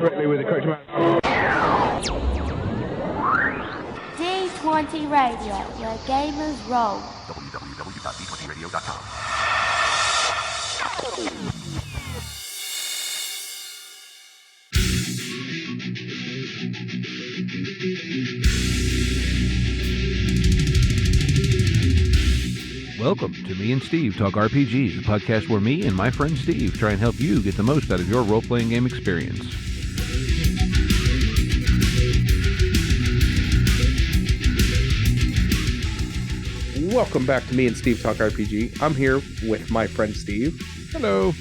correctly with the correct amount. D20 Radio, where gamers roll. www.d20radio.com. Welcome to Me and Steve Talk RPG, the podcast where me and my friend Steve try and help you get the most out of your role-playing game experience. Welcome back to Me and Steve Talk RPG. I'm here with my friend Steve. Hello.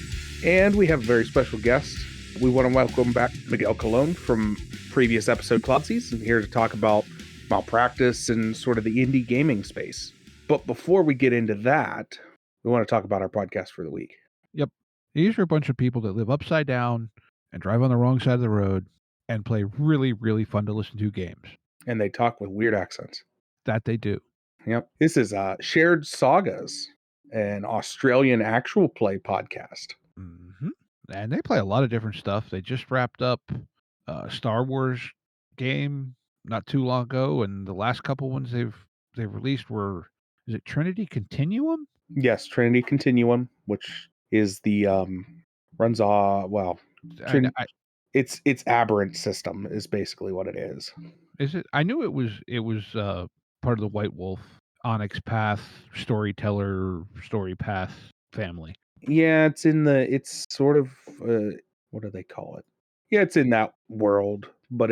And we have a very special guest. We want to welcome back Miguel Colon from previous episode Cloudsies, and here to talk about Malpractice and sort of the indie gaming space. But before we get into that, we want to talk about our podcast for the week. Yep. These are a bunch of people that live upside down and drive on the wrong side of the road and play really, really fun to listen to games. And they talk with weird accents. That they do. Yep. This is Shared Sagas, an Australian actual play podcast. Mm-hmm. And they play a lot of different stuff. They just wrapped up a Star Wars game not too long ago, and the last couple ones they've released were, is it Trinity Continuum? Yes, Trinity Continuum, which is the runs it's Aberrant System is basically what it is. Is it? I knew it was part of the White Wolf Onyx Path Storyteller Story Path family. Yeah, it's sort of what do they call it? Yeah, it's in that world, but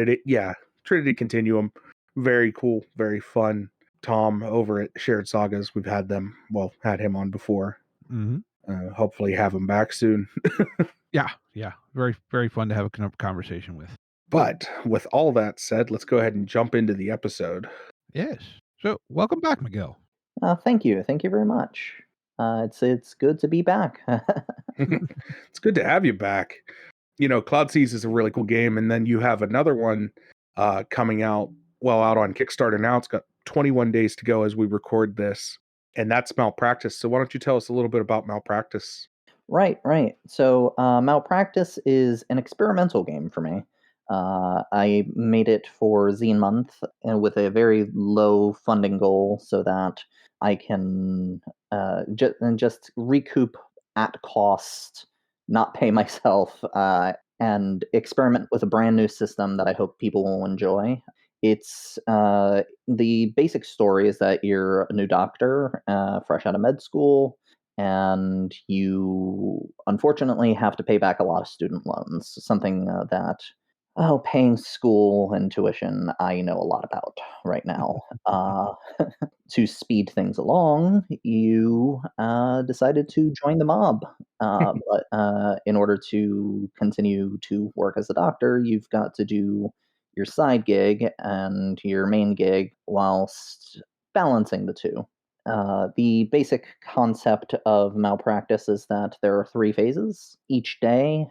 Trinity Continuum, very cool, very fun. Tom over at Shared Sagas, we've had him on before. Mm-hmm. Hopefully have him back soon. Yeah, very, very fun to have a conversation with. But with all that said, let's go ahead and jump into the episode. Yes. So, welcome back, Miguel. Thank you very much. It's good to be back. It's good to have you back. You know, Cloudsies is a really cool game, and then you have another one coming out on Kickstarter now. It's got 21 days to go as we record this, and that's Malpractice. So why don't you tell us a little bit about Malpractice? Right. So Malpractice is an experimental game for me. I made it for Zine Month with a very low funding goal so that I can just recoup at cost, not pay myself, and experiment with a brand new system that I hope people will enjoy. It's the basic story is that you're a new doctor, fresh out of med school, and you unfortunately have to pay back a lot of student loans, something that paying school and tuition I know a lot about right now. To speed things along, you decided to join the mob. But in order to continue to work as a doctor, you've got to do your side gig and your main gig whilst balancing the two. The basic concept of Malpractice is that there are 3 phases. Each day,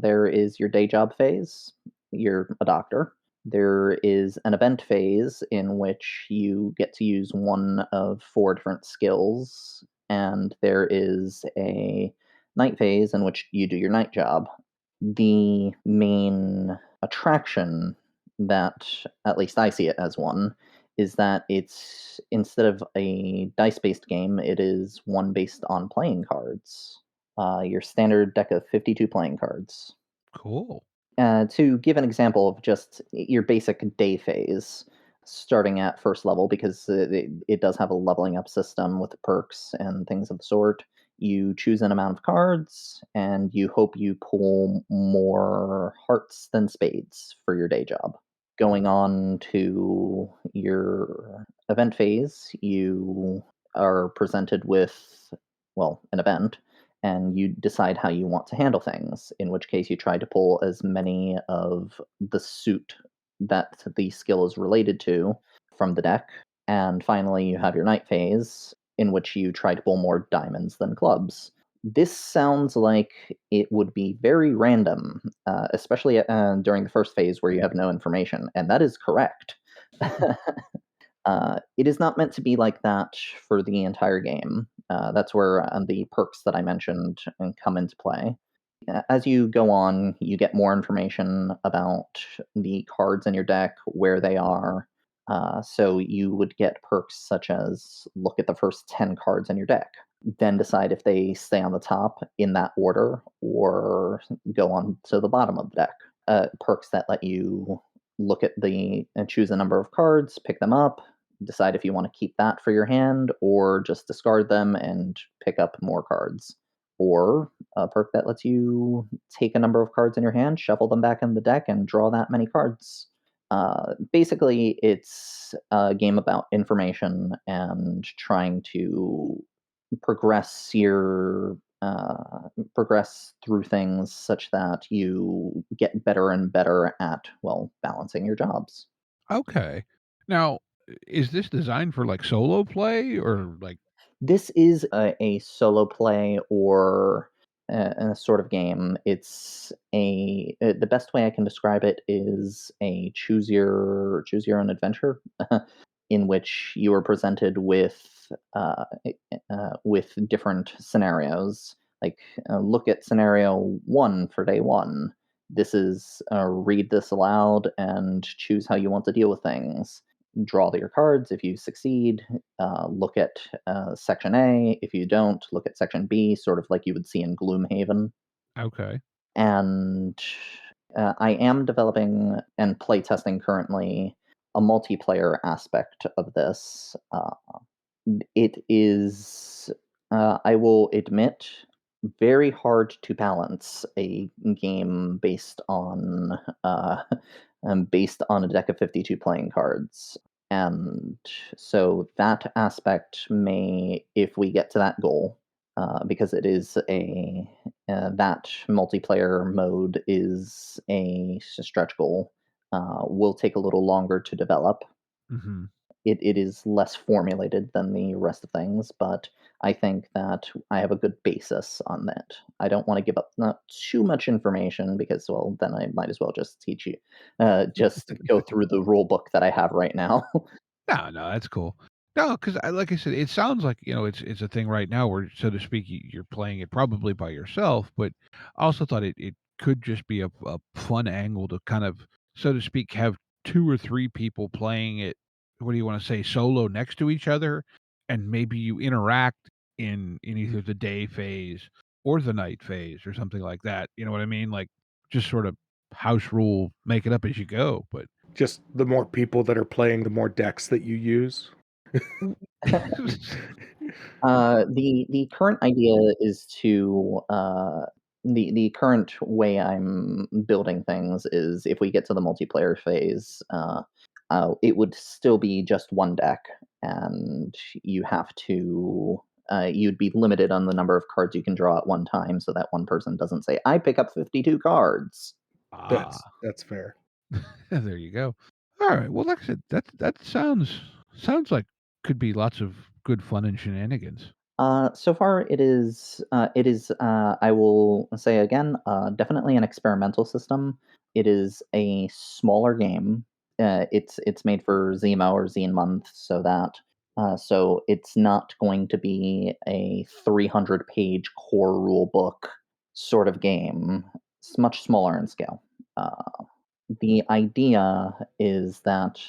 there is your day job phase. You're a doctor. There is an event phase in which you get to use one of 4 different skills, and there is a night phase in which you do your night job. The main attraction, that at least I see it as one, is that it's, instead of a dice-based game, it is one based on playing cards. Your standard deck of 52 playing cards. Cool. To give an example of just your basic day phase, starting at first level, because it does have a leveling up system with perks and things of the sort, you choose an amount of cards, and you hope you pull more hearts than spades for your day job. Going on to your event phase, you are presented with, an event, and you decide how you want to handle things, in which case you try to pull as many of the suit that the skill is related to from the deck. And finally, you have your night phase, in which you try to pull more diamonds than clubs. This sounds like it would be very random, especially during the first phase where you have no information, and that is correct. It is not meant to be like that for the entire game. That's where the perks that I mentioned come into play. As you go on, you get more information about the cards in your deck, where they are. So you would get perks such as look at the first 10 cards in your deck, then decide if they stay on the top in that order or go on to the bottom of the deck. Perks that let you look at and choose a number of cards, pick them up, decide if you want to keep that for your hand or just discard them and pick up more cards. Or a perk that lets you take a number of cards in your hand, shuffle them back in the deck, and draw that many cards. Basically, it's a game about information and trying to progress your progress through things such that you get better and better at balancing your jobs. Okay. Now, is this designed for like solo play or like? This is a solo play or a sort of game. It's the best way I can describe it is a choose your own adventure, in which you are presented with different scenarios. Like look at scenario 1 for day 1. This is read this aloud and choose how you want to deal with things. Draw your cards if you succeed. Look at section A. If you don't, look at section B, sort of like you would see in Gloomhaven. Okay. And I am developing and playtesting currently a multiplayer aspect of this. It is, I will admit, very hard to balance a game uh, based on a deck of 52 playing cards. And so that aspect may, if we get to that goal, because it is that multiplayer mode is a stretch goal, will take a little longer to develop. Hmm. It is less formulated than the rest of things, but I think that I have a good basis on that. I don't want to give up not too much information because, well, then I might as well just teach you, just go through the rule book that I have right now. No, that's cool. No, because like I said, it sounds like it's a thing right now where, so to speak, you're playing it probably by yourself. But I also thought it could just be a fun angle to kind of, so to speak, have 2 or 3 people playing it. What do you want to say? Solo next to each other, and maybe you interact in either the day phase or the night phase or something like that. You know what I mean? Like just sort of house rule, make it up as you go. But Just the more people that are playing, the more decks that you use. The current idea is to the current way I'm building things is if we get to the multiplayer phase, it would still be just one deck, and you have to. You'd be limited on the number of cards you can draw at one time, so that one person doesn't say, "I pick up 52 cards." That's fair. There you go. All right. Well, like I said, that sounds like could be lots of good fun and shenanigans. So far, it is. It is. I will say again, definitely an experimental system. It is a smaller game. It's made for Zemo or Zine Month, so it's not going to be a 300-page core rule book sort of game. It's much smaller in scale. The idea is that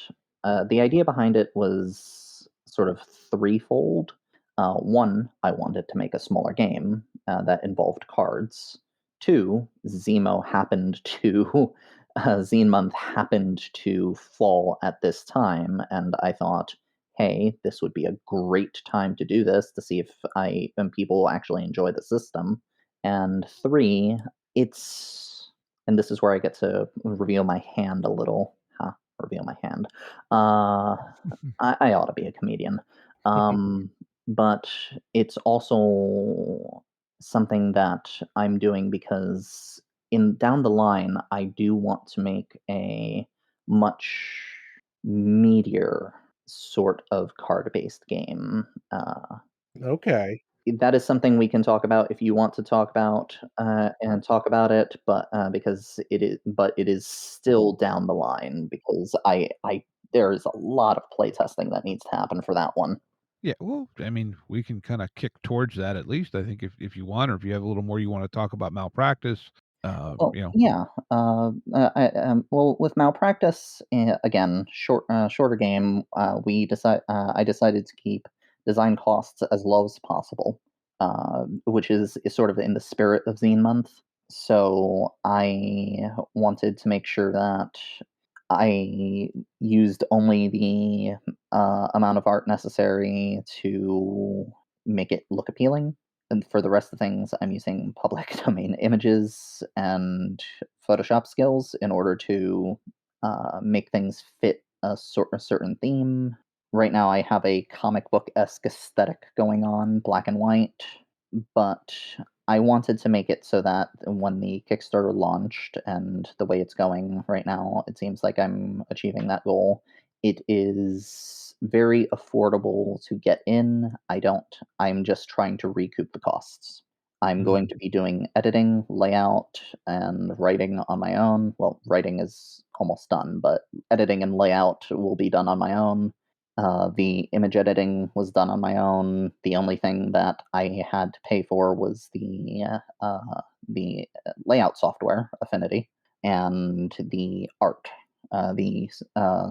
the idea behind it was sort of threefold. One, I wanted to make a smaller game that involved cards. Two, Zemo happened to Zine Month happened to fall at this time, and I thought, hey, this would be a great time to do this to see if people actually enjoy the system. And three, it's and this is where I get to reveal my hand a little. Huh, reveal my hand. Uh, I ought to be a comedian. But it's also something that I'm doing because in down the line, I do want to make a much meatier sort of card-based game. Okay. That is something we can talk about if you want to talk about and talk about it, but it is still down the line because I there is a lot of playtesting that needs to happen for that one. Yeah, well, I mean, we can kind of kick towards that at least. I think if you want, or if you have a little more you want to talk about malpractice, Well, you know. yeah. Well, with Malpractice, again, shorter game. I decided to keep design costs as low as possible, which is sort of in the spirit of Zine Month. So I wanted to make sure that I used only the amount of art necessary to make it look appealing. And for the rest of the things, I'm using public domain images and Photoshop skills in order to make things fit a certain theme. Right now, I have a comic book esque aesthetic going on, black and white, but I wanted to make it so that when the Kickstarter launched and the way it's going right now, it seems like I'm achieving that goal. It is very affordable to get in. I'm just trying to recoup the costs. I'm going Mhm. to be doing editing, layout, and writing on my own. Well, writing is almost done, but editing and layout will be done on my own. The image editing was done on my own. The only thing that I had to pay for was the layout software, Affinity, and the art,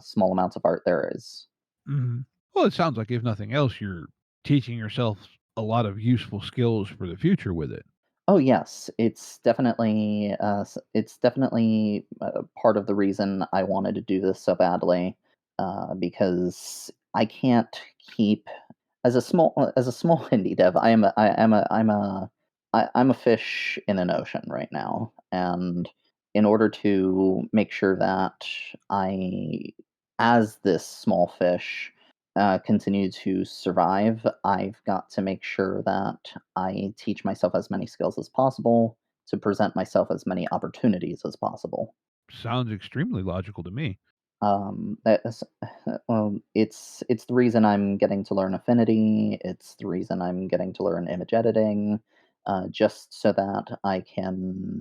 small amounts of art there is. Mhm. Well, it sounds like if nothing else, you're teaching yourself a lot of useful skills for the future with it. Oh yes, it's definitely part of the reason I wanted to do this so badly, because I can't keep as a small indie dev. I'm a fish in an ocean right now, and in order to make sure that I, as this small fish, continue to survive, I've got to make sure that I teach myself as many skills as possible to present myself as many opportunities as possible. Sounds extremely logical to me. That's well, it's the reason I'm getting to learn Affinity. It's the reason I'm getting to learn image editing, just so that I can,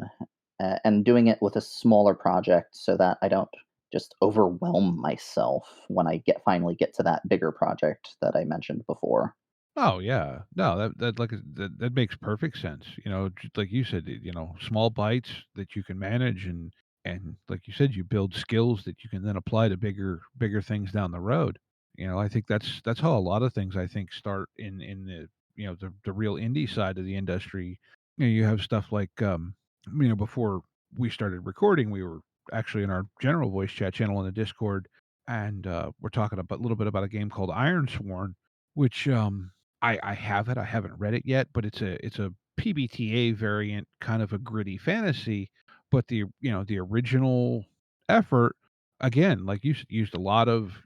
and doing it with a smaller project so that I don't just overwhelm myself when I finally get to that bigger project that I mentioned before. Oh yeah, no, that makes perfect sense. Just like you said, small bites that you can manage, and like you said, you build skills that you can then apply to bigger things down the road. I think that's how a lot of things I think start in the the real indie side of the industry. You have stuff like before we started recording, we were actually in our general voice chat channel in the Discord, and we're talking about a little bit about a game called Iron Sworn, which I have it. I haven't read it yet, but it's a PBTA variant, kind of a gritty fantasy. But the original effort, again, like used a lot of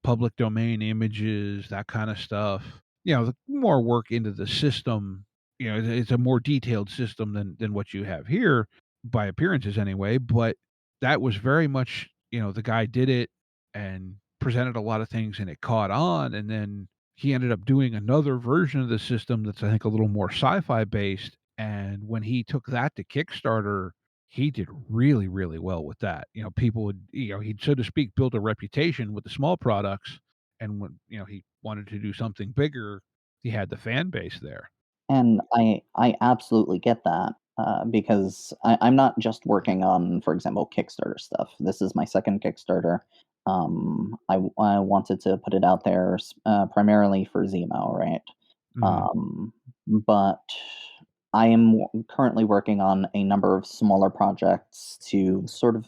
public domain images, that kind of stuff. The more work into the system. It's a more detailed system than what you have here by appearances anyway. But that was very much the guy did it and presented a lot of things, and it caught on, and then he ended up doing another version of the system that's, I think, a little more sci-fi based, and when he took that to Kickstarter, he did really, really well with that. People would, he'd, so to speak, build a reputation with the small products, and when, he wanted to do something bigger, he had the fan base there. And I absolutely get that, because I'm not just working on, for example, Kickstarter stuff. This is my second Kickstarter. I wanted to put it out there primarily for Zemo, right? Mhm. But I am currently working on a number of smaller projects to sort of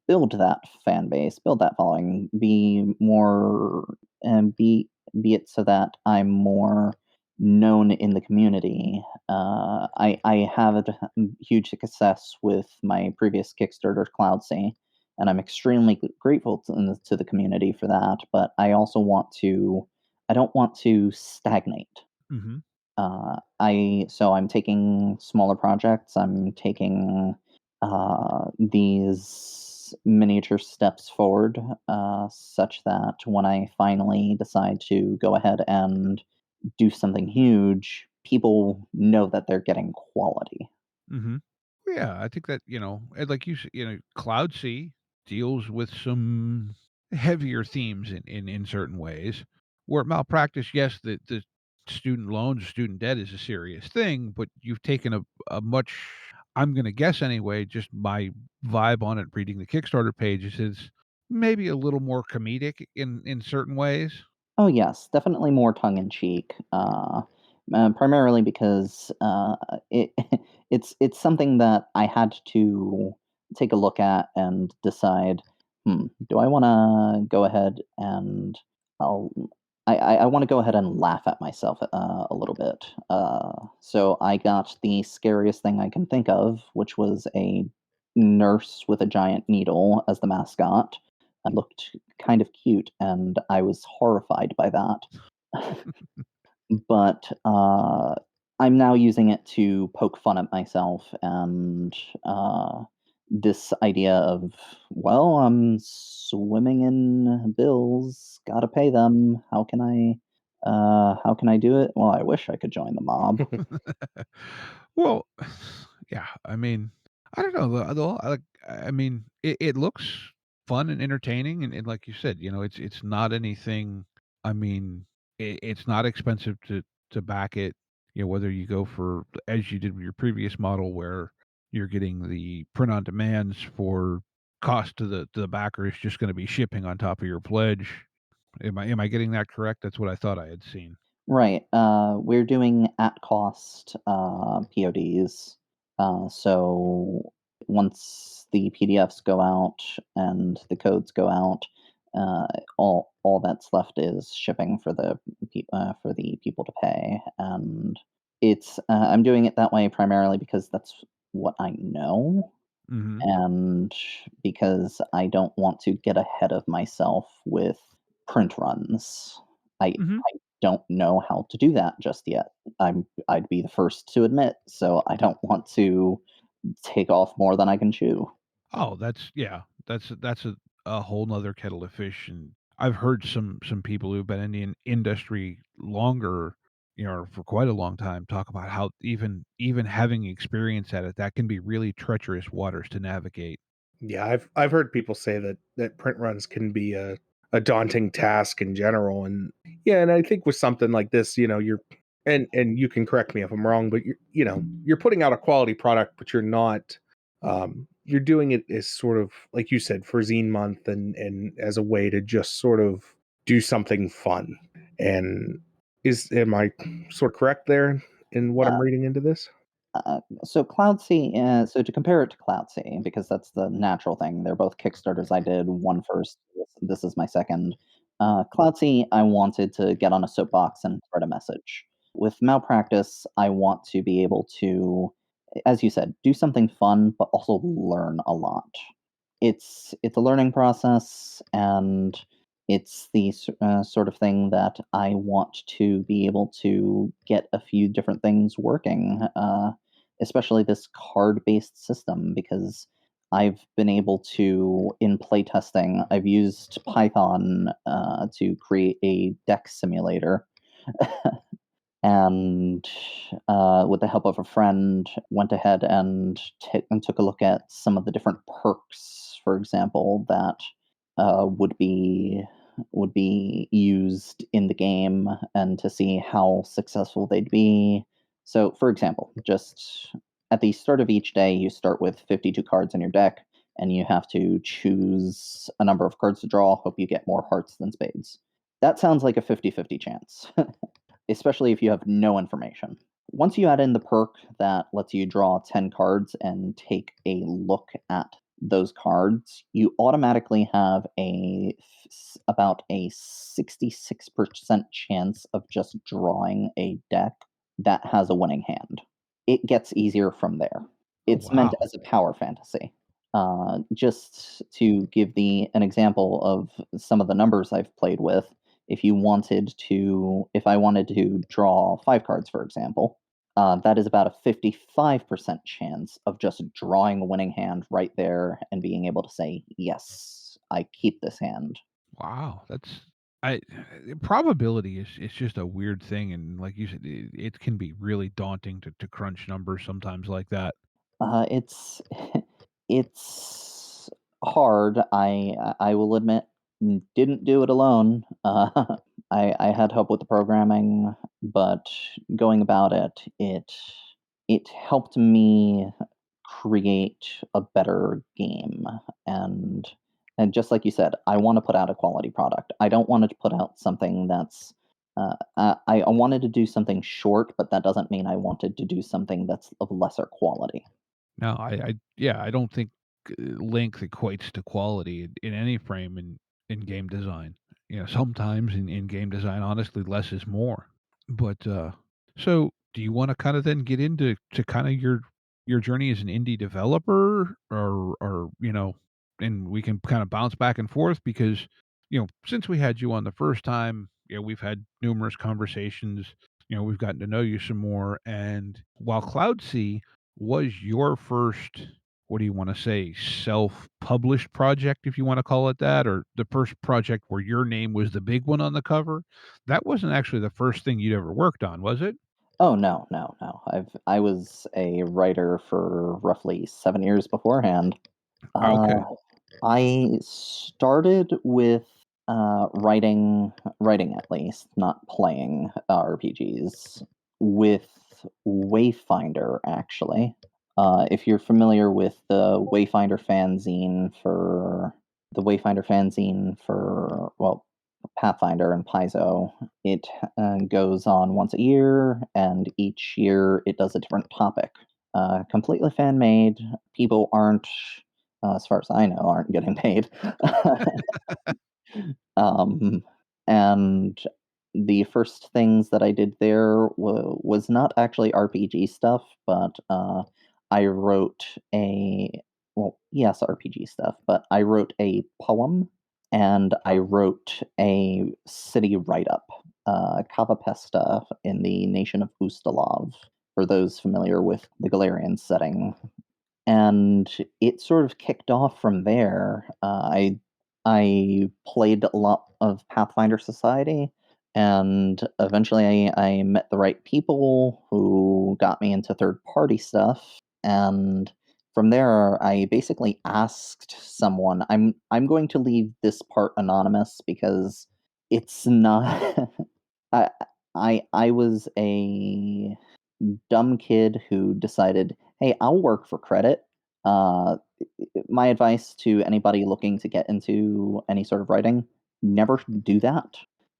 build that fan base, build that following, be more, and be it so that I'm more known in the community. I had huge success with my previous Kickstarter, Cloudsea, and I'm extremely grateful to the community for that. But I don't want to stagnate. Mhm. I'm taking smaller projects. I'm taking these miniature steps forward, such that when I finally decide to go ahead and do something huge, people know that they're getting quality. Mhm. Yeah, I think that, and like Cloud Sea deals with some heavier themes in certain ways, Where Malpractice, yes, the student loans, student debt is a serious thing, but you've taken a much, I'm gonna guess anyway, just my vibe on it reading the Kickstarter pages is maybe a little more comedic in certain ways. Oh yes, definitely more tongue in cheek. Primarily because it it's something that I had to take a look at and decide. Do I want to go ahead and I'll I want to go ahead and laugh at myself a little bit. So I got the scariest thing I can think of, which was a nurse with a giant needle as the mascot. Looked kind of cute, and I was horrified by that. But I'm now using it to poke fun at myself and this idea of, well, I'm swimming in bills, gotta pay them. How can I do it? Well, I wish I could join the mob. Well, yeah, I mean, I don't know, I mean, it looks fun and entertaining, and like you said, it's not anything. I mean, it's not expensive to back it, whether you go for, as you did with your previous model, where you're getting the print on demands for cost to the backer is just gonna be shipping on top of your pledge. Am I getting that correct? That's what I thought I had seen. Right. We're doing at cost PODs. So once the PDFs go out and the codes go out, uh, all that's left is shipping for for the people to pay. And it's I'm doing it that way primarily because that's what I know, Mhm. and because I don't want to get ahead of myself with print runs. Mhm. I don't know how to do that just yet. I'd be the first to admit, so I don't want to take off more than I can chew. Oh, that's a whole nother kettle of fish, and I've heard some people who've been in the industry longer, for quite a long time, talk about how even having experience at it, that can be really treacherous waters to navigate. Yeah, I've heard people say that print runs can be a daunting task in general, and yeah, and I think with something like this, you're and you can correct me if I'm wrong, but you're putting out a quality product, but you're not you're doing it as sort of like you said for Zine Month and as a way to just sort of do something fun. And am I sort of correct there in what I'm reading into this? So so to compare it to Cloudsea, because that's the natural thing. They're both Kickstarters I did. One first. This is my second. Cloudsea, I wanted to get on a soapbox and spread a message. With Malpractice, I want to be able to, as you said, do something fun, but also learn a lot. It's a learning process, and it's the sort of thing that I want to be able to get a few different things working, especially this card-based system, because I've been able to, in playtesting, I've used Python to create a deck simulator. And with the help of a friend, went ahead and took a look at some of the different perks, for example, that would be used in the game, and to see how successful they'd be. So, for example, just at the start of each day, you start with 52 cards in your deck, and you have to choose a number of cards to draw. Hope you get more hearts than spades. That sounds like a 50-50 chance. Especially if you have no information. Once you add in the perk that lets you draw 10 cards and take a look at those cards, you automatically have about a 66% chance of just drawing a deck that has a winning hand. It gets easier from there. Oh, It's meant wow. as a power fantasy. Just to give an example of some of the numbers I've played with, if I wanted to draw 5 cards, for example, that is about a 55% chance of just drawing a winning hand right there and being able to say, yes, I keep this hand. Wow, that's I probability is just a weird thing, and like you said, it can be really daunting to crunch numbers sometimes like that. It's it's hard. I will admit, didn't do it alone. I had help with the programming, but going about it helped me create a better game. And and just like you said, I want to put out a quality product. I don't want to put out something that's I wanted to do something short, but that doesn't mean I wanted to do something that's of lesser quality. No, yeah, I don't think length equates to quality in any frame in game design. You know, sometimes in game design, honestly, less is more. But so do you want to kind of then get into kind of your journey as an indie developer, or and we can kind of bounce back and forth because since we had you on the first time, we've had numerous conversations. We've gotten to know you some more, and while Cloudsea was your first, what do you want to say, self-published project, if you want to call it that, or the first project where your name was the big one on the cover, that wasn't actually the first thing you'd ever worked on, was it? Oh no, no, no. I was a writer for roughly 7 years beforehand. Okay. Uh, I started with writing at least, not playing RPGs, with Wayfinder, actually. If you're familiar with the Wayfinder fanzine for, well, Pathfinder and Paizo, it goes on once a year, and each year it does a different topic. Completely fan made. People aren't, as far as I know, aren't getting paid. um, and the first things that I did there was not actually RPG stuff, but I wrote yes, RPG stuff, but I wrote a poem and I wrote a city write up, Kavapesta in the nation of Ustalov, for those familiar with the Galarian setting. And it sort of kicked off from there. I played a lot of Pathfinder Society, and eventually I met the right people who got me into third party stuff. And from there, I basically asked someone. I'm going to leave this part anonymous because it's not. I I was a dumb kid who decided, hey, I'll work for credit. Uh, my advice to anybody looking to get into any sort of writing: never do that.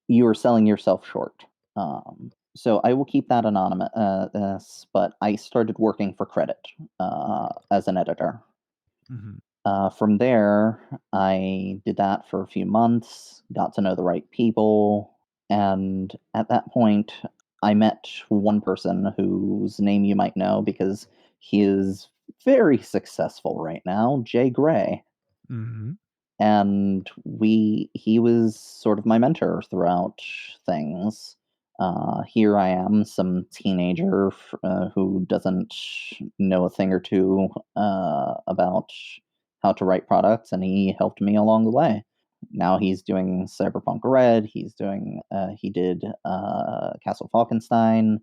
You are selling yourself short. So I will keep that anonymous, but I started working for credit as an editor. Hmm. From there, I did that for a few months, got to know the right people, and at that point, I met one person whose name you might know because he is very successful right now, Jay Gray. Hmm. And he was sort of my mentor throughout things. Here I am, some teenager who doesn't know a thing or two about how to write products, and he helped me along the way. Now he's doing Cyberpunk Red. He did Castle Falkenstein.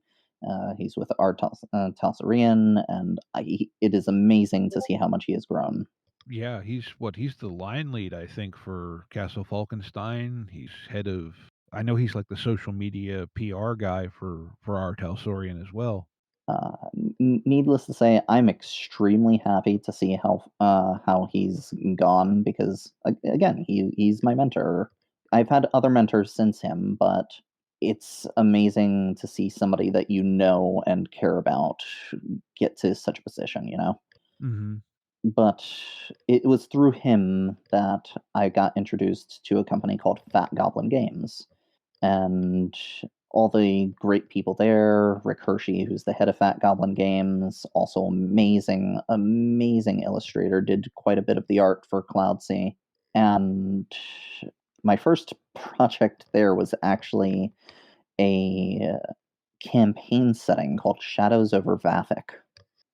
He's with Art Talsarian, and it is amazing to see how much he has grown. Yeah, he's the line lead, I think, for Castle Falkenstein. He's head of, I know he's like the social media PR guy for our Talsorian as well. Needless to say, I'm extremely happy to see how he's gone because again, he's my mentor. I've had other mentors since him, but it's amazing to see somebody that you know and care about get to such a position, you know? Hmm. But it was through him that I got introduced to a company called Fat Goblin Games, and all the great people there. Rick Hershey, who's the head of Fat Goblin Games, also amazing, amazing illustrator, did quite a bit of the art for Cloudsea. And my first project there was actually a campaign setting called Shadows over Vathek.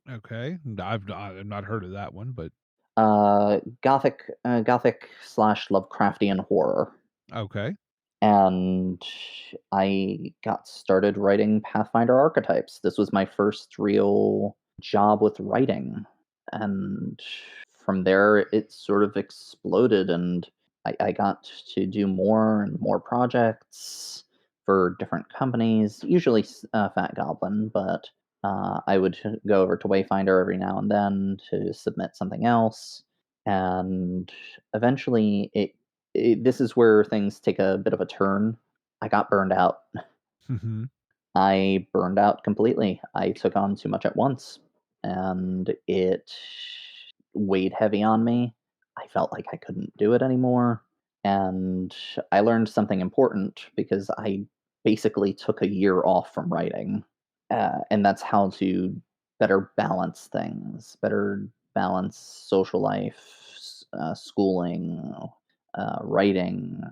Okay, I've not heard of that one, but Gothic slash Lovecraftian horror. okay. And I got started writing Pathfinder archetypes. This was my first real job with writing. And from there, it sort of exploded. And I got to do more and more projects for different companies, usually Fat Goblin, but I would go over to Wayfinder every now and then to submit something else. And eventually, this is where things take a bit of a turn. I got burned out. Hmm. I burned out completely. I took on too much at once, and it weighed heavy on me. I felt like I couldn't do it anymore, and I learned something important because I basically took a year off from writing, and that's how to better balance things, better balance social life, schooling, writing,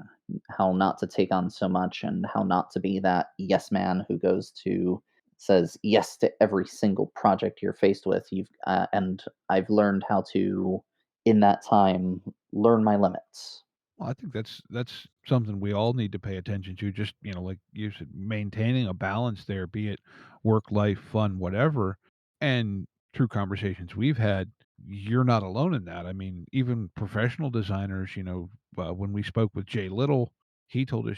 how not to take on so much, and how not to be that yes man who says yes to every single project you're faced with. And I've learned how to, in that time, learn my limits. Well, I think that's something we all need to pay attention to. Just like you said, maintaining a balance there, be it work, life, fun, whatever. And through conversations we've had, you're not alone in that. I mean, even professional designers, when we spoke with Jay Little, he told us,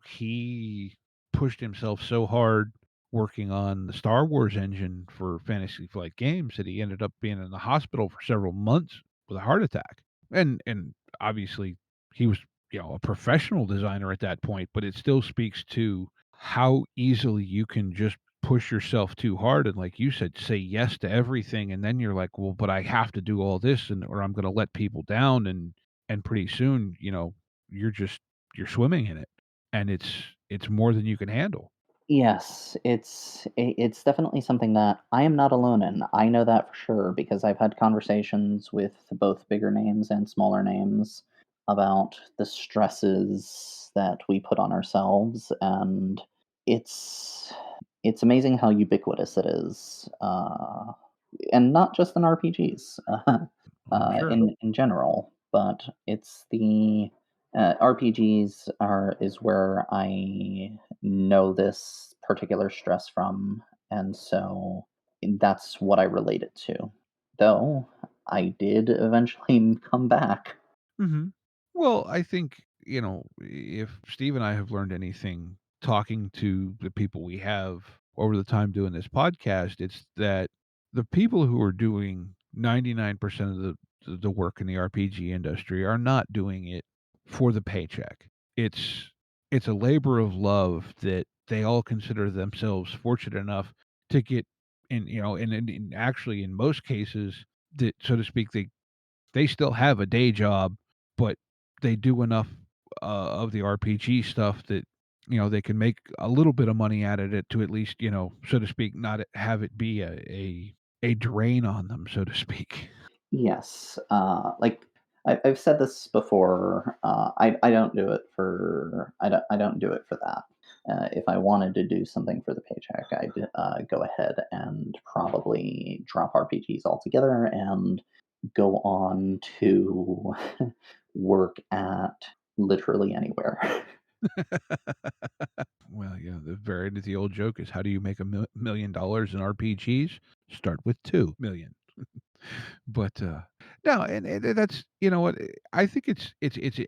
he pushed himself so hard working on the Star Wars engine for Fantasy Flight Games that he ended up being in the hospital for several months with a heart attack. And obviously he was, a professional designer at that point, but it still speaks to how easily you can just push yourself too hard and, like you said, say yes to everything, and then you're like, well, but I have to do all this, and or I'm going to let people down, and pretty soon, you're just you're swimming in it, and it's more than you can handle. Yes, it's definitely something that I am not alone in. I know that for sure because I've had conversations with both bigger names and smaller names about the stresses that we put on ourselves, and it's it's amazing how ubiquitous it is, and not just in RPGs, I'm sure. in general. But it's the RPGs are is where I know this particular stress from, and so that's what I relate it to. Though I did eventually come back. Mhm. Well, I think, if Steve and I have learned anything talking to the people we have over the time doing this podcast, it's that the people who are doing 99% of the work in the RPG industry are not doing it for the paycheck. It's it's a labor of love that they all consider themselves fortunate enough to get in, and actually in most cases that, so to speak, they still have a day job, but they do enough of the RPG stuff that they can make a little bit of money out of it to at least, so to speak, not have it be a drain on them, so to speak. Yes, like I've said this before. I don't do it for I don't do it for that. If I wanted to do something for the paycheck, I'd go ahead and probably drop RPGs altogether and go on to work at literally anywhere. Well, yeah, the old joke is, how do you make $1 million in RPGs? Start with 2 million. But, no, and that's, what, I think it's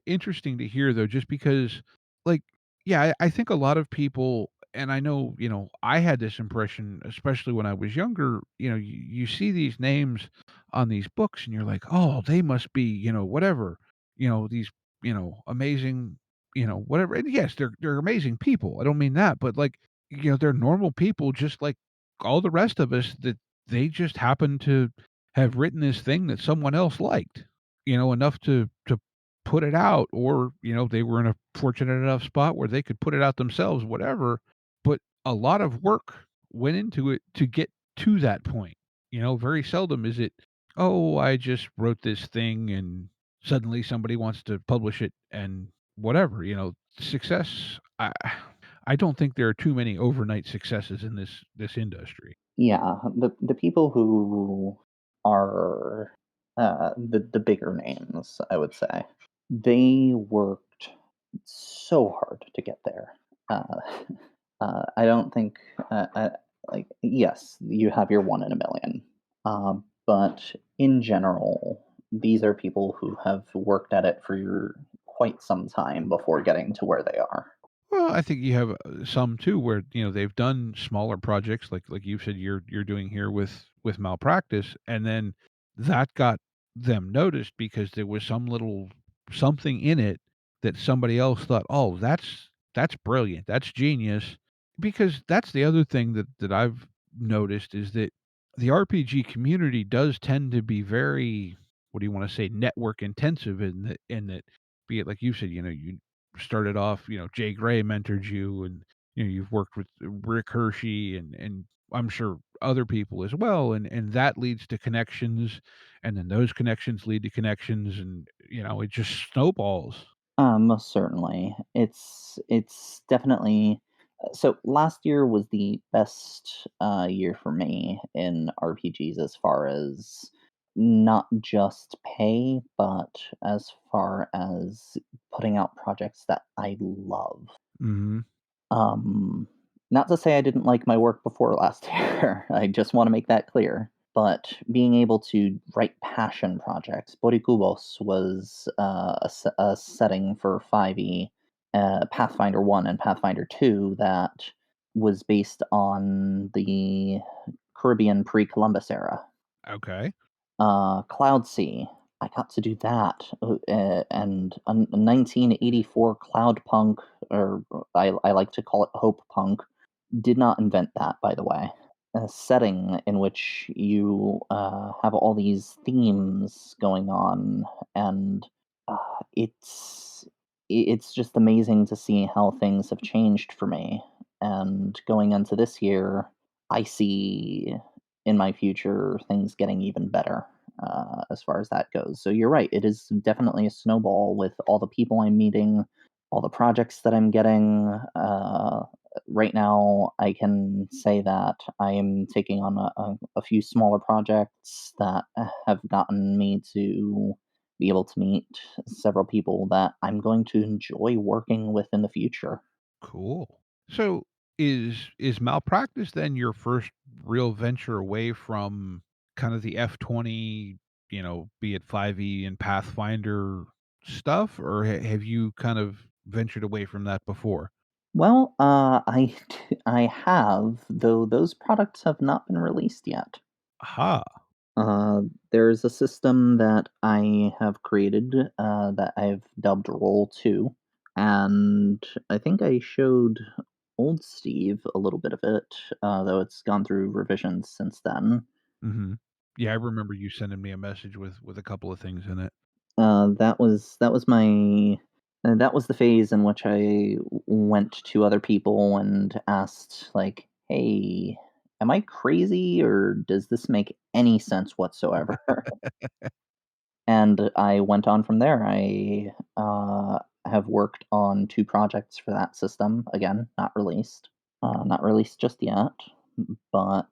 interesting to hear, though, just because, like, yeah, I think a lot of people, and I know, I had this impression, especially when I was younger, you see these names on these books and you're like, "Oh, they must be, whatever, these, amazing, whatever." And yes, they're amazing people. I don't mean that, but, like, they're normal people just like all the rest of us, that they just happen to have written this thing that someone else liked, enough to put it out, or, they were in a fortunate enough spot where they could put it out themselves, whatever, but a lot of work went into it to get to that point. Very seldom is it, "Oh, I just wrote this thing and suddenly somebody wants to publish it," and whatever, success, I don't think there are too many overnight successes in this industry. Yeah, the people who are the bigger names, I would say, they worked so hard to get there. Uh, I don't think like yes, you have your 1 in a million, but in general, these are people who have worked at it for quite some time before getting to where they are. Well, I think you have some too where they've done smaller projects like you said you're doing here with Malpractice, and then that got them noticed because there was some little something in it that somebody else thought, oh, that's brilliant, that's genius. Because that's the other thing that I've noticed is that the RPG community does tend to be very, what do you want to say, network intensive in that, be it like you said, you started off, Jay Gray mentored you, and you've worked with Rick Hershey, and I'm sure other people as well, and that leads to connections, and then those connections lead to connections, and it just snowballs. Most certainly. It's definitely so last year was the best year for me in RPGs as far as not just pay, but as far as putting out projects that I love. Hmm. Um, Not to say I didn't like my work before last year. I just want to make that clear. But being able to write passion projects, Boricubos was a setting for 5e, Pathfinder 1 and Pathfinder 2 that was based on the Caribbean pre-Columbus era. Okay. Cloud Sea, I got to do that, and a 1984 cloud punk, or I like to call it hope punk. Did not invent that, by the way. A setting in which you have all these themes going on, and uh, it's it's just amazing to see how things have changed for me. And going into this year, I see in my future things getting even better as far as that goes. So you're right; it is definitely a snowball with all the people I'm meeting, all the projects that I'm getting. Right now, I can say that I am taking on a few smaller projects that have gotten me to be able to meet several people that I'm going to enjoy working with in the future. Cool. So is Malpractice then your first real venture away from kind of the F20, be it 5e and Pathfinder stuff, or have you kind of ventured away from that before? Well, I have, though those products have not been released yet. Aha. There's a system that I have created that I've dubbed Roll 2, and I think I showed old Steve a little bit of it, though it's gone through revisions since then. Mhm. Yeah, I remember you sending me a message with a couple of things in it. That was the phase in which I went to other people and asked, like, "Hey, am I crazy, or does this make any sense whatsoever?" And I went on from there. I have worked on 2 projects for that system. Again, not released just yet. But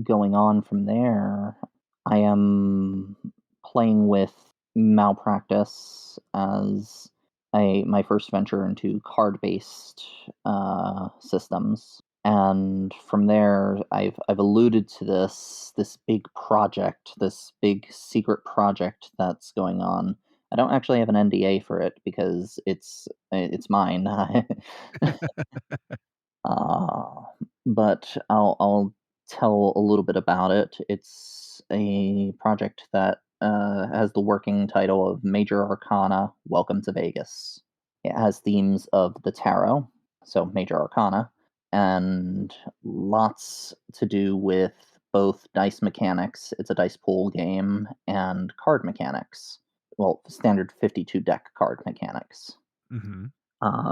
going on from there, I am playing with Malpractice as my first venture into card-based systems. And from there, I've alluded to this big project, this big secret project that's going on. I don't actually have an NDA for it because it's mine. Uh, but I'll tell a little bit about it. It's a project that has the working title of Major Arcana: Welcome to Vegas. It has themes of the tarot, so Major Arcana, and lots to do with both dice mechanics. It's a dice pool game, and card mechanics. Well, standard 52 deck card mechanics. Mhm.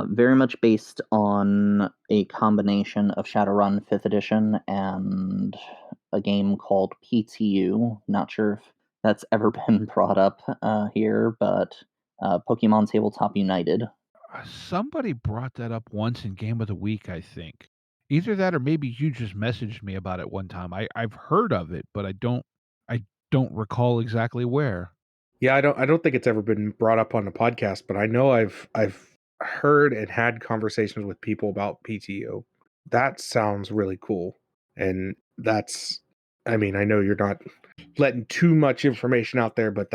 Very much based on a combination of Shadowrun 5th Edition and a game called PTU. Not sure if that's ever been brought up here, but Pokemon Tabletop United. Somebody brought that up once in Game of the Week, I think. Either that or maybe you just messaged me about it one time. I've heard of it, but I don't recall exactly where. Yeah, I don't think it's ever been brought up on the podcast, but I know I've heard and had conversations with people about PTO. That sounds really cool. And I mean, I know you're not letting too much information out there, but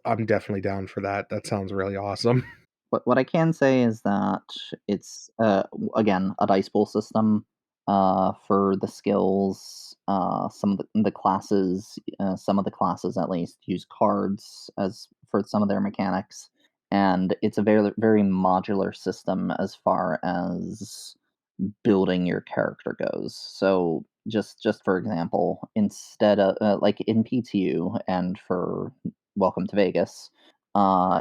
I'm definitely down for that. That sounds really awesome. What I can say is that it's again a dice pool system for the skills. Some of the classes, some of the classes at least, use cards as for some of their mechanics, and it's a very modular system as far as building your character goes. So just for example, instead of like in PTU and for Welcome to Vegas,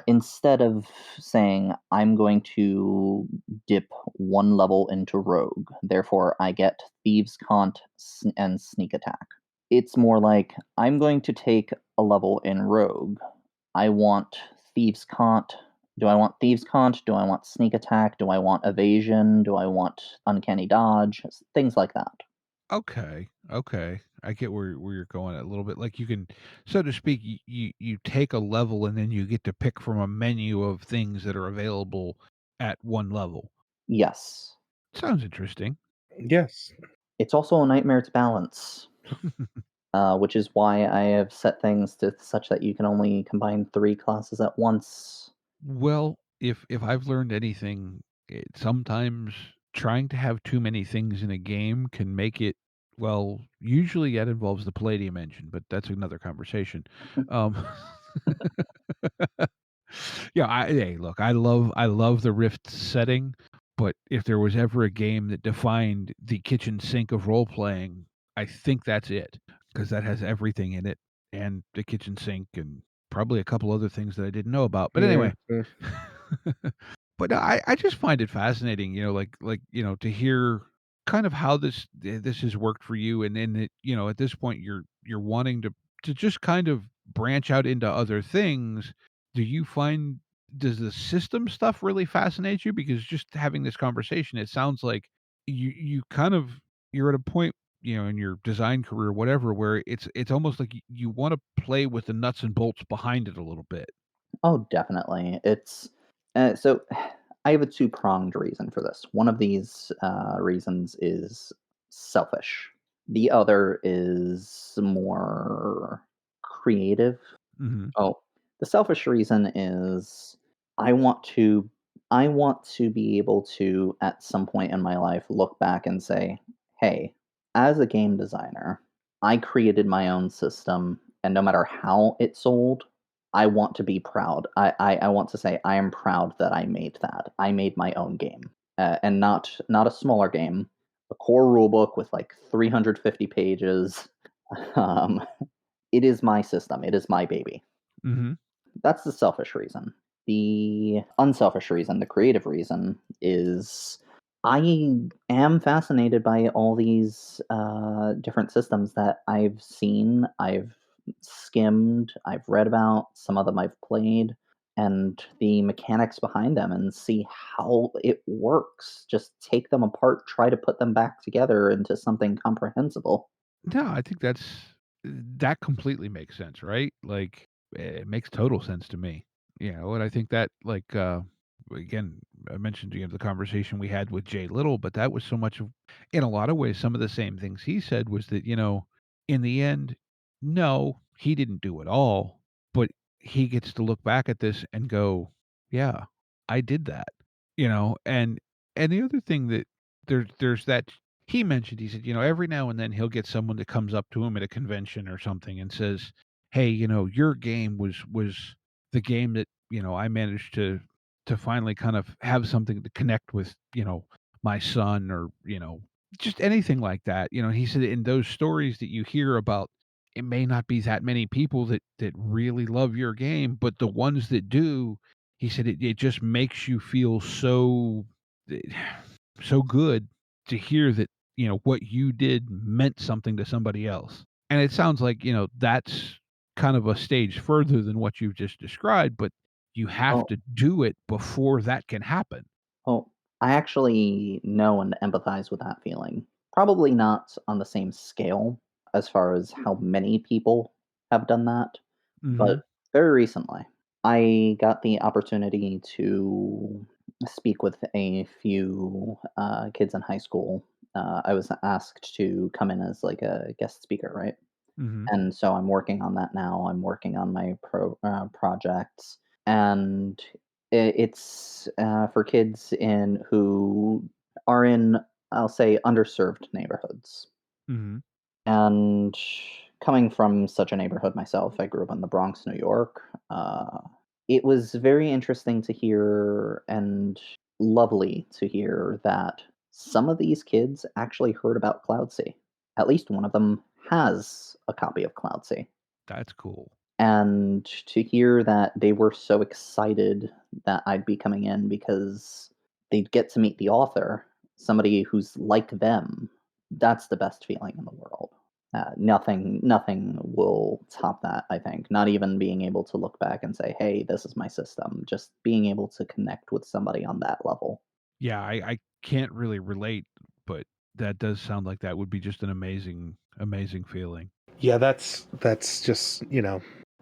instead of saying I'm going to dip one level into Rogue, therefore I get Thieves' Cant and Sneak Attack. It's more like I'm going to take a level in Rogue. I want Thieves' Cant. Do I want Thieves' Cant? Do I want Sneak Attack? Do I want Evasion? Do I want Uncanny Dodge? Things like that. Okay, okay. I get where you're going a little bit. Like you can, so to speak, you take a level and then you get to pick from a menu of things that are available at one level. Yes. Sounds interesting. Yes. It's also a nightmare to balance, which is why I have set things to such that you can only combine 3 classes at once. Well, if I've learned anything, sometimes trying to have too many things in a game can make it, well, usually that involves the Palladium engine, but that's another conversation. Um, yeah, hey, look, I love the Rift setting, but if there was ever a game that defined the kitchen sink of role playing, I think that's it because that has everything in it and the kitchen sink and probably a couple other things that I didn't know about. But Yeah. anyway, but I just find it fascinating, to hear kind of how this has worked for you, and then at this point you're wanting to just kind of branch out into other things. Do you find does the system stuff really fascinate you? Because just having this conversation, it sounds like you kind of you're at a point in your design career, whatever, where it's almost like you want to play with the nuts and bolts behind it a little bit. Oh, definitely. It's so I have a two-pronged reason for this. One of these reasons is selfish. The other is more creative. Hmm. Oh, the selfish reason is I want to I want to be able to at some point in my life look back and say, "Hey, as a game designer, I created my own system and no matter how it sold, I want to be proud. I want to say I am proud that I made that. I made my own game. And not a smaller game, a core rulebook with like 350 pages. Um, it is my system. It is my baby. Hmm. That's the selfish reason. The unselfish reason, the creative reason, is I am fascinated by all these different systems that I've seen, I've skimmed, I've read about, some of them I've played, and the mechanics behind them and see how it works. Just take them apart, try to put them back together into something comprehensible. No, I think that completely makes sense, right? Like, it makes total sense to me. And I think that, like, again, I mentioned the conversation we had with Jay Little, but that was so much of, in a lot of ways, some of the same things he said was that, in the end, no, he didn't do it all, but he gets to look back at this and go, yeah, I did that, and the other thing that there's that he mentioned, he said, every now and then he'll get someone that comes up to him at a convention or something and says, "Hey, your game was the game that, I managed to finally kind of have something to connect with, my son or, just anything like that." He said in those stories that you hear about, it may not be that many people that really love your game, but the ones that do, he said it just makes you feel so so good to hear that, what you did meant something to somebody else. And it sounds like, that's kind of a stage further than what you've just described, but you have Oh, to do it before that can happen. Oh, I actually know and empathize with that feeling. Probably not on the same scale as far as how many people have done that, but Mhm. very recently, I got the opportunity to speak with a few kids in high school. I was asked to come in as like a guest speaker, right? Mhm. And so I'm working on that now. I'm working on my projects, and It's for kids who are in, I'll say, underserved neighborhoods. Mm-hmm. And coming from such a neighborhood myself, I grew up in the Bronx, New York. It was very interesting to hear and lovely to hear that some of these kids actually heard about CloudC. At least one of them has a copy of CloudC. That's cool. And to hear that they were so excited that I'd be coming in because they'd get to meet the author, somebody who's like them, that's the best feeling in the world. Nothing will top that, I think. Not even being able to look back and say, hey, this is my system. Just being able to connect with somebody on that level. Yeah, I can't really relate, but that does sound like that would be just an amazing, amazing feeling. Yeah, that's just,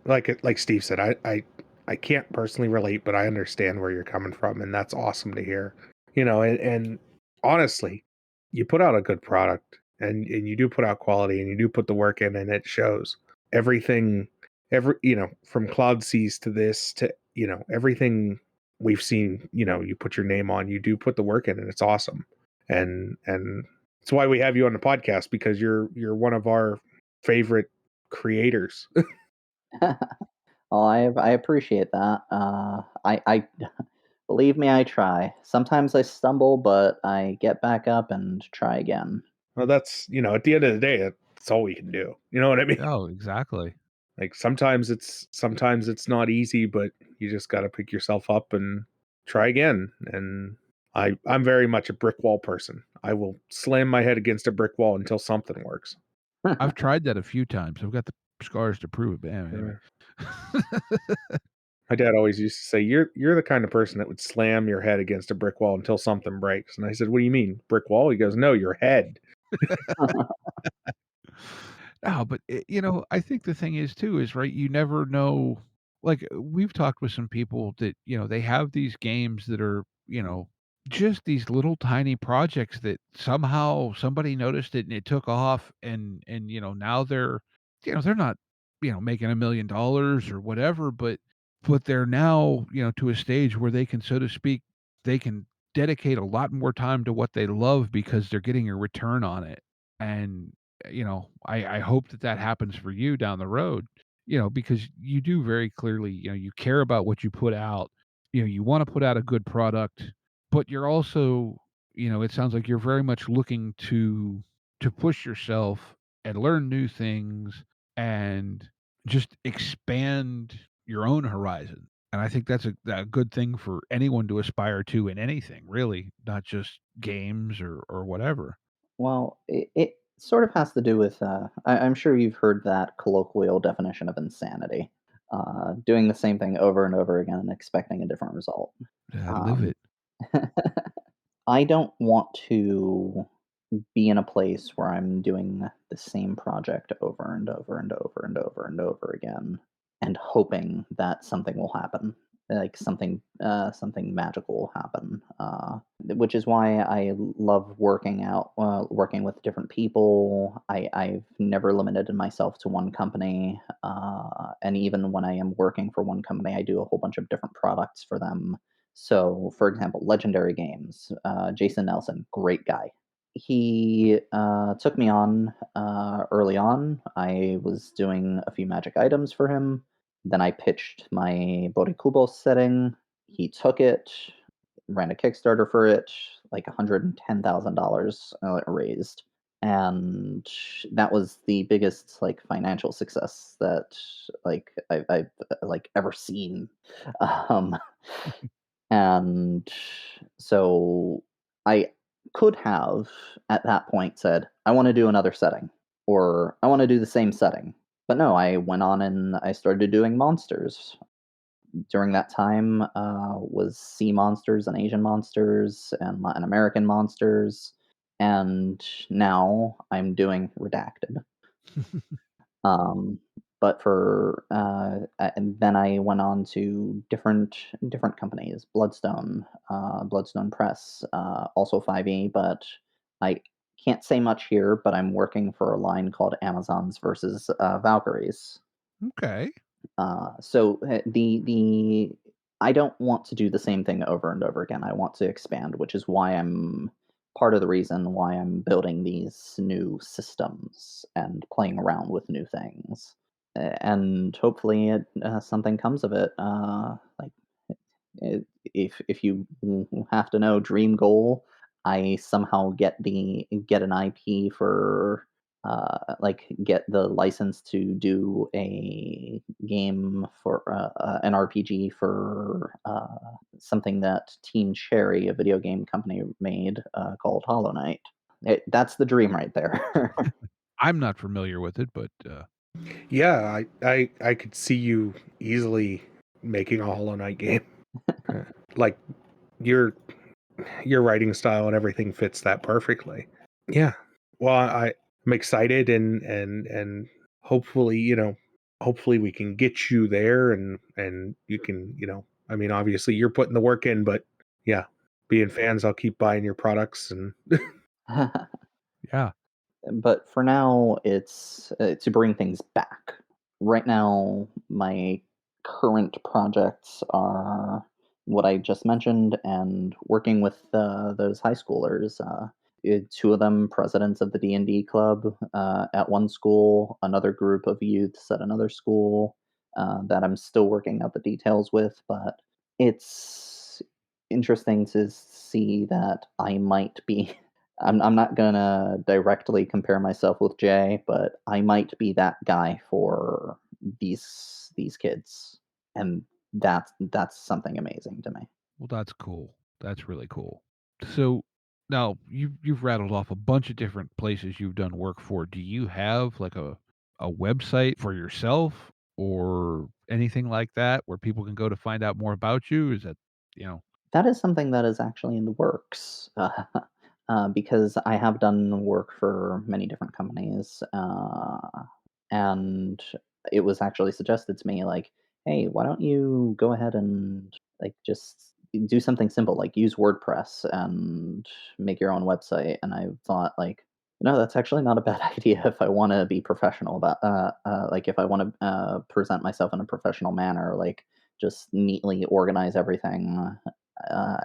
like Steve said, I can't personally relate, but I understand where you're coming from, and that's awesome to hear. And honestly, you put out a good product, and you do put out quality, and you do put the work in, and it shows. Everything, from Cloud Seas to this to everything we've seen. You put your name on, you do put the work in, and it's awesome. And it's why we have you on the podcast, because you're one of our favorite creators. Well, I appreciate that. I believe me, I try. Sometimes I stumble, but I get back up and try again. Well, that's at the end of the day, that's all we can do. You know what I mean? Oh, exactly. Like sometimes it's not easy, but you just got to pick yourself up and try again. And I'm very much a brick wall person. I will slam my head against a brick wall until something works. I've tried that a few times. I've got the scars to prove it. But anyway. My dad always used to say, "You're the kind of person that would slam your head against a brick wall until something breaks." And I said, "What do you mean, brick wall?" He goes, "No, your head." No, but I think the thing is too is right. You never know. Like we've talked with some people that they have these games that are just these little tiny projects that somehow somebody noticed it and it took off, and now they're not making $1 million or whatever, but they're now to a stage where they can, so to speak, they can dedicate a lot more time to what they love because they're getting a return on it. And I hope that happens for you down the road, because you do very clearly, you care about what you put out, you want to put out a good product, but you're also, it sounds like you're very much looking to push yourself and learn new things and just expand your own horizon. And I think that's a good thing for anyone to aspire to in anything, really, not just games or whatever. Well, it sort of has to do with, I'm sure you've heard that colloquial definition of insanity. Doing the same thing over and over again and expecting a different result. I live Um, it. I don't want to be in a place where I'm doing the same project over and over and over and over and over again and hoping that something will happen, like something magical will happen. Which is why I love working with different people. I've never limited myself to one company, and even when I am working for one company, I do a whole bunch of different products for them. So, for example, Legendary Games, Jason Nelson, great guy. He took me on early on. I was doing a few magic items for him. Then I pitched my Bodhikubos setting. He took it, ran a Kickstarter for it, like $110,000 raised. And that was the biggest like financial success that I've like ever seen. Um, and so I could have at that point said, I want to do another setting or I want to do the same setting. But no, I went on and I started doing monsters. During that time was sea monsters and Asian monsters and Latin American monsters. And now I'm doing redacted. Um, but and then I went on to different companies, Bloodstone Press, also 5e, but I can't say much here. But I'm working for a line called Amazons versus Valkyries. Okay. So the I don't want to do the same thing over and over again. I want to expand, which is why part of the reason why I'm building these new systems and playing around with new things. And hopefully something comes of it. Like if you have to know dream goal, I somehow get an IP for like get the license to do a game for an RPG for something that Team Cherry, a video game company, made called Hollow Knight. That's the dream right there. I'm not familiar with it, but Yeah, I could see you easily making a Hollow Knight game. Like your writing style and everything fits that perfectly. Yeah. Well, I'm excited and hopefully, hopefully we can get you there and you can, I mean, obviously you're putting the work in, but yeah, being fans, I'll keep buying your products and yeah. But for now, it's to bring things back. Right now, my current projects are what I just mentioned, and working with those high schoolers. Two of them presidents of the D&D club at one school, another group of youths at another school that I'm still working out the details with. But it's interesting to see that I might be I'm not gonna directly compare myself with Jay, but I might be that guy for these kids, and that's something amazing to me. Well, that's cool. That's really cool. So now you've rattled off a bunch of different places you've done work for. Do you have like a website for yourself or anything like that where people can go to find out more about you? Is that, you know, That is something that is actually in the works, because I have done work for many different companies, and it was actually suggested to me like, "Hey, why don't you go ahead and like just do something simple, like use WordPress and make your own website?" And I thought like, no, that's actually not a bad idea if I want to be professional about, like if I want to present myself in a professional manner, like just neatly organize everything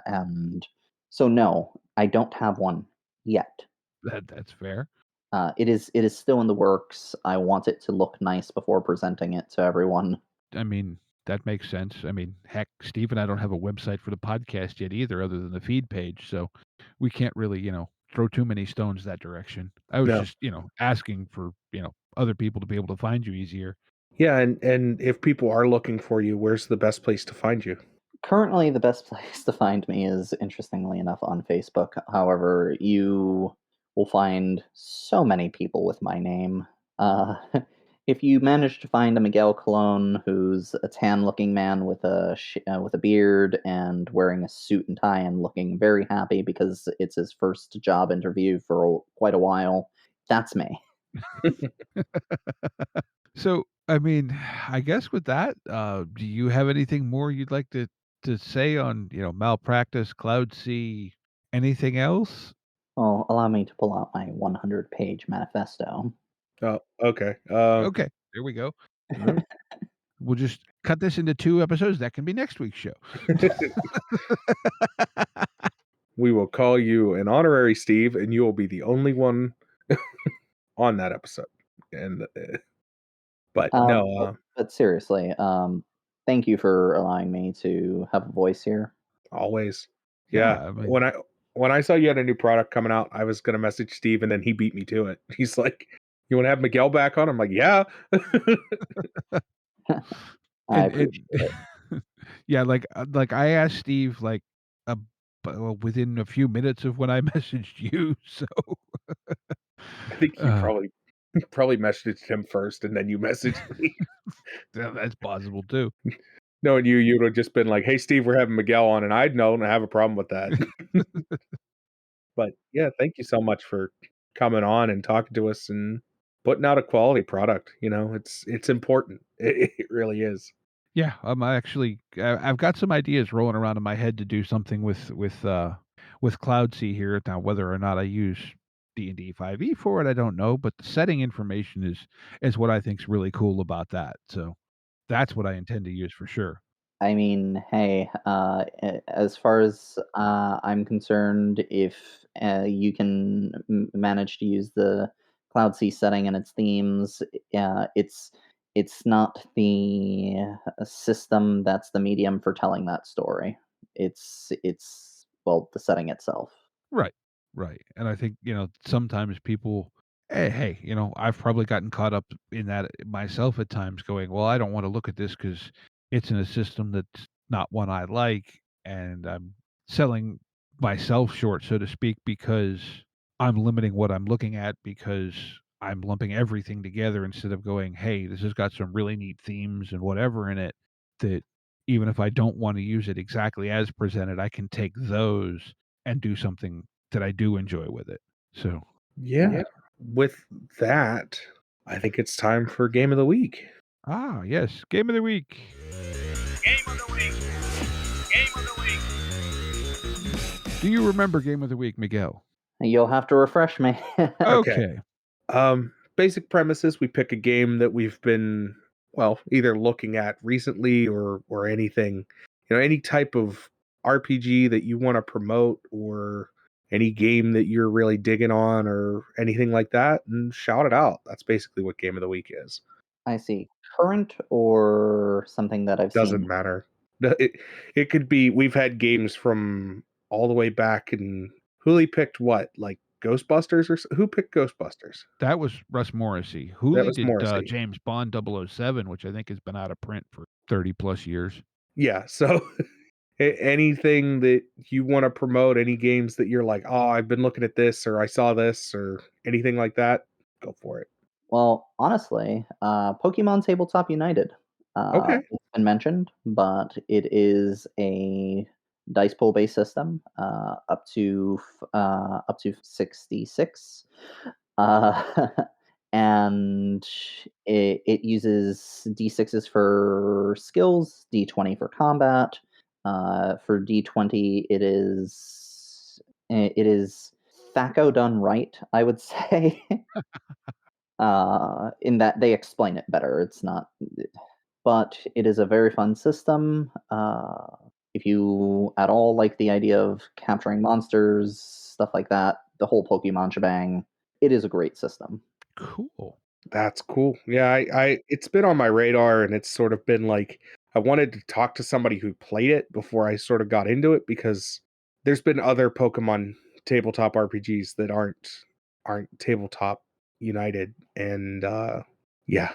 and so no, I don't have one yet. that's fair. It is still in the works. I want it to look nice before presenting it to everyone. I mean, that makes sense. I mean, heck, Steve and I don't have a website for the podcast yet either, other than the feed page. So we can't really, throw too many stones that direction. I was no. just, asking for, other people to be able to find you easier. Yeah, and if people are looking for you, where's the best place to find you? Currently, the best place to find me is, interestingly enough, on Facebook. However, you will find so many people with my name. Uh, if you manage to find a Miguel Cologne who's a tan-looking man with a beard and wearing a suit and tie and looking very happy because it's his first job interview for quite a while, that's me. So, I mean, I guess with that, do you have anything more you'd like to say on, malpractice, Cloud C, anything else? Well, allow me to pull out my 100-page manifesto. Oh, okay. Okay, there we go. We'll just cut this into 2 episodes. That can be next week's show. We will call you an honorary Steve, and you will be the only one on that episode. And but no, But seriously, thank you for allowing me to have a voice here. always. Yeah. Yeah, I mean, When I saw you had a new product coming out, I was gonna message Steve, and then he beat me to it. He's like, "You want to have Miguel back on?" I'm like, "Yeah." I and appreciate it. yeah, like I asked Steve like within a few minutes of when I messaged you. So I think you uh, probably messaged him first, and then you messaged me. yeah, that's possible too. Knowing you would have just been like, "Hey, Steve, we're having Miguel on," and I'd known I have a problem with that. But yeah, thank you so much for coming on and talking to us and putting out a quality product. It's important. It really is. Yeah, I've got some ideas rolling around in my head to do something with Cloud C here. Now, whether or not I use D&D 5e for it, I don't know, but the setting information is what I think's really cool about that. So that's what I intend to use for sure. I mean, hey, as far as I'm concerned, if you can manage to use the Cloud C setting and its themes, it's not the system that's the medium for telling that story. It's well, the setting itself. Right. Right. And I think, sometimes people, hey, I've probably gotten caught up in that myself at times going, well, I don't want to look at this because it's in a system that's not one I like. And I'm selling myself short, so to speak, because I'm limiting what I'm looking at because I'm lumping everything together instead of going, hey, this has got some really neat themes and whatever in it that even if I don't want to use it exactly as presented, I can take those and do something that I do enjoy with it. So, Yeah. With that, I think it's time for Game of the Week. yes, game of the week. Game of the week. Game of the week. Do you remember game of the week, Miguel? You'll have to refresh me. Okay. Basic premises: we pick a game that we've been either looking at recently or anything, any type of RPG that you want to promote or any game that you're really digging on or anything like that, and shout it out. That's basically what Game of the Week is. I see. Current or something that I've Doesn't seen? matter. It could be. We've had games from all the way back, and Hooli picked what, like Ghostbusters, or who picked Ghostbusters? That was Russ Morrissey. That Hooli was did Morrissey. James Bond 007, which I think has been out of print for 30 plus years. Yeah, so anything that you want to promote, any games that you're like, oh, I've been looking at this, or I saw this, or anything like that, go for it. Well, honestly, Pokemon Tabletop United. Okay. It's been mentioned, but it is a dice pool based system, up to 66, uh, and it uses D6s for skills, D20 for combat. For D20, it is THACO done right, I would say. In that they explain it better. It's not, but it is a very fun system. If you at all like the idea of capturing monsters, stuff like that, the whole Pokemon shebang, it is a great system. Cool. That's cool. Yeah, I it's been on my radar, and it's sort of been like I wanted to talk to somebody who played it before I sort of got into it, because there's been other Pokemon tabletop RPGs that aren't tabletop united, and yeah.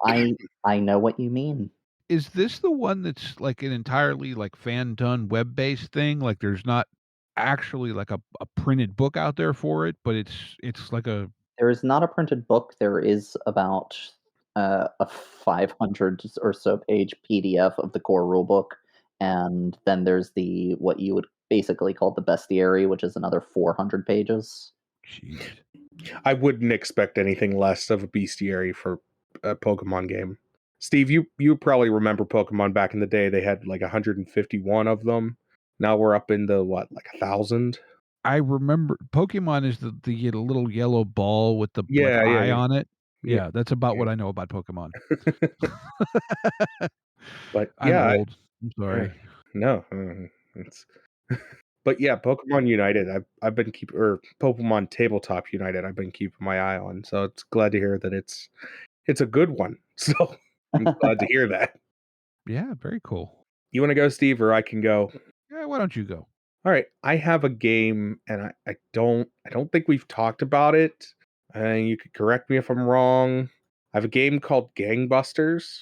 I know what you mean. Is this the one that's like an entirely like fan done web based thing? Like there's not actually like a printed book out there for it, but it's like a There is not a printed book. There is about a 500 or so page PDF of the core rulebook, and then there's the what you would basically call the bestiary, which is another 400 pages. jeez. I wouldn't expect anything less of a bestiary for a Pokemon game. Steve, you probably remember Pokemon back in the day. They had like 151 of them. Now we're up into what, like 1,000? I remember Pokemon is the little yellow ball with the like Yeah, eye yeah, on it. yeah. Yeah, that's about what I know about Pokemon. But I'm yeah, old. I'm sorry. no, it's. But yeah, Pokemon United. I've been keeping, or Pokemon Tabletop United. I've been keeping my eye on. So it's glad to hear that it's a good one. So I'm glad to hear that. Yeah, very cool. You want to go, Steve, or I can go? Yeah, why don't you go? All right, I have a game, and I don't think we've talked about it. You could correct me if I'm wrong. I have a game called Gangbusters.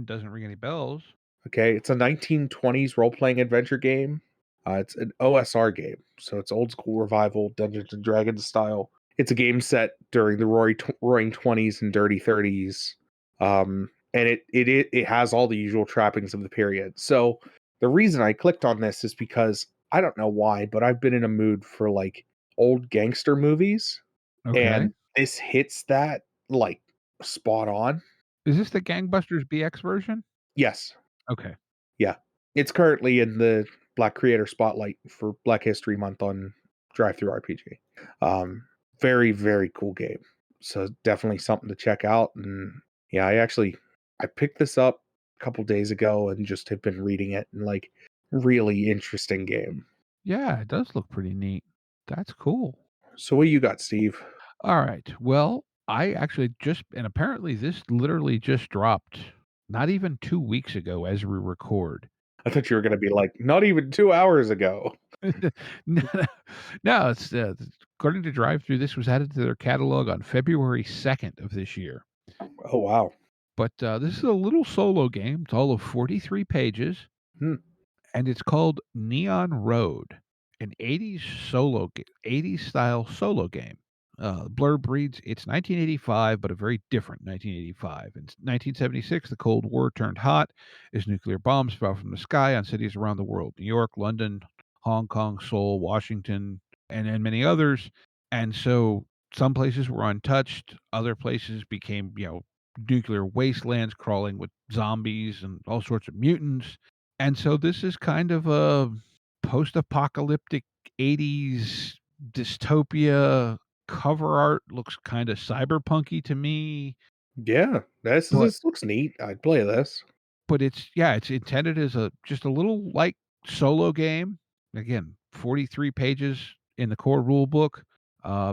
Doesn't ring any bells. Okay, it's a 1920s role-playing adventure game. It's an OSR game, so it's old school revival, Dungeons and Dragons style. It's a game set during the Roaring 20s and Dirty 30s, and it has all the usual trappings of the period. So the reason I clicked on this is because I don't know why, but I've been in a mood for like old gangster movies, Okay. and this hits that like spot on. Is this the Gangbusters BX version? Yes. Okay. Yeah. It's currently in the Black Creator Spotlight for Black History Month on Drive-Thru RPG. Very, very cool game. So definitely something to check out. And yeah, I picked this up a couple days ago and just have been reading it, and like, really interesting game. Yeah, it does look pretty neat. That's cool. So what you got, Steve? All right. Well, I actually and apparently this literally just dropped not even 2 weeks ago as we record. I thought you were going to be like, not even 2 hours ago. No, no, it's according to Drive Through, this was added to their catalog on February 2nd of this year. Oh, wow. But this is a little solo game. It's all of 43 pages. Hmm. And it's called Neon Road, an 80s 80s style solo game. Blurb reads, it's 1985, but a very different 1985. In 1976, the Cold War turned hot as nuclear bombs fell from the sky on cities around the world. New York, London, Hong Kong, Seoul, Washington, and many others. And so some places were untouched. Other places became, nuclear wastelands crawling with zombies and all sorts of mutants. And so this is kind of a post-apocalyptic 80s dystopia. Cover art looks kind of cyberpunky to me, Yeah, this looks neat. I'd play this. but it's intended as just a little like solo game. Again, 43 pages in the core rule book.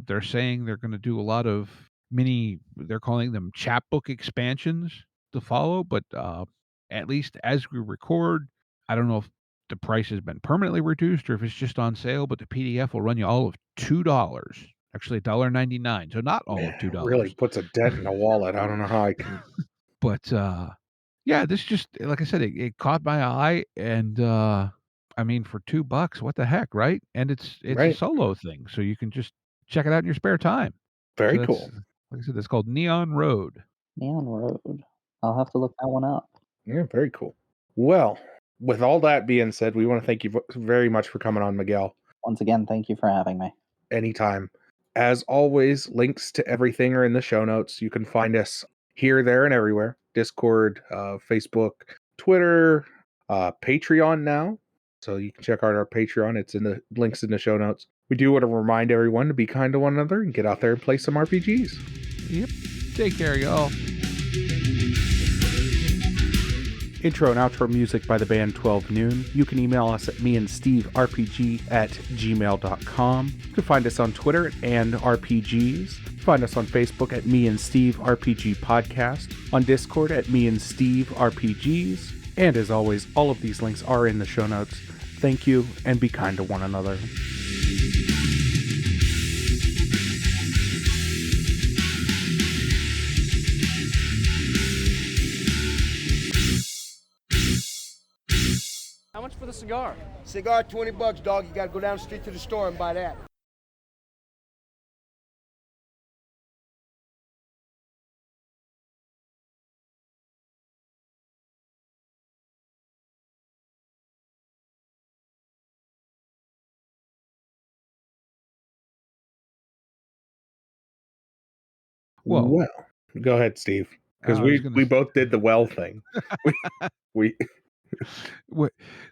They're saying they're going to do a lot of they're calling them chapbook expansions to follow, but at least as we record, I don't know if the price has been permanently reduced or if it's just on sale, but the PDF will run you all of $2. Actually $1.99. So not all of $2. Really puts a dent in the wallet. I don't know how I can. But yeah, this just like I said, it caught my eye, and I mean, for $2, what the heck, right? And it's a Right. solo thing, so you can just check it out in your spare time. Very So cool. like I said, it's called Neon Road. Neon Road. I'll have to look that one up. Yeah, very cool. Well, with all that being said, we want to thank you very much for coming on, Miguel. Once again, thank you for having me. Anytime. As always, links to everything are in the show notes. You can find us here, there, and everywhere. Discord, Facebook, Twitter, Patreon now. So you can check out our Patreon. It's in the links in the show notes. We do want to remind everyone to be kind to one another and get out there and play some RPGs. Yep. Take care, y'all. Intro and outro music by the band 12 Noon. You can email us at meandsteverpg@gmail.com. You can find us on Twitter and RPGs. Find us on Facebook at Me and Steve RPG Podcast. On Discord at Me and Steve RPGs. And as always, all of these links are in the show notes. Thank you, and be kind to one another. How much for the cigar? Cigar, $20, dog. You gotta go down the street to the store and buy that. Whoa. Well, go ahead, Steve. Because we both did the well thing. we What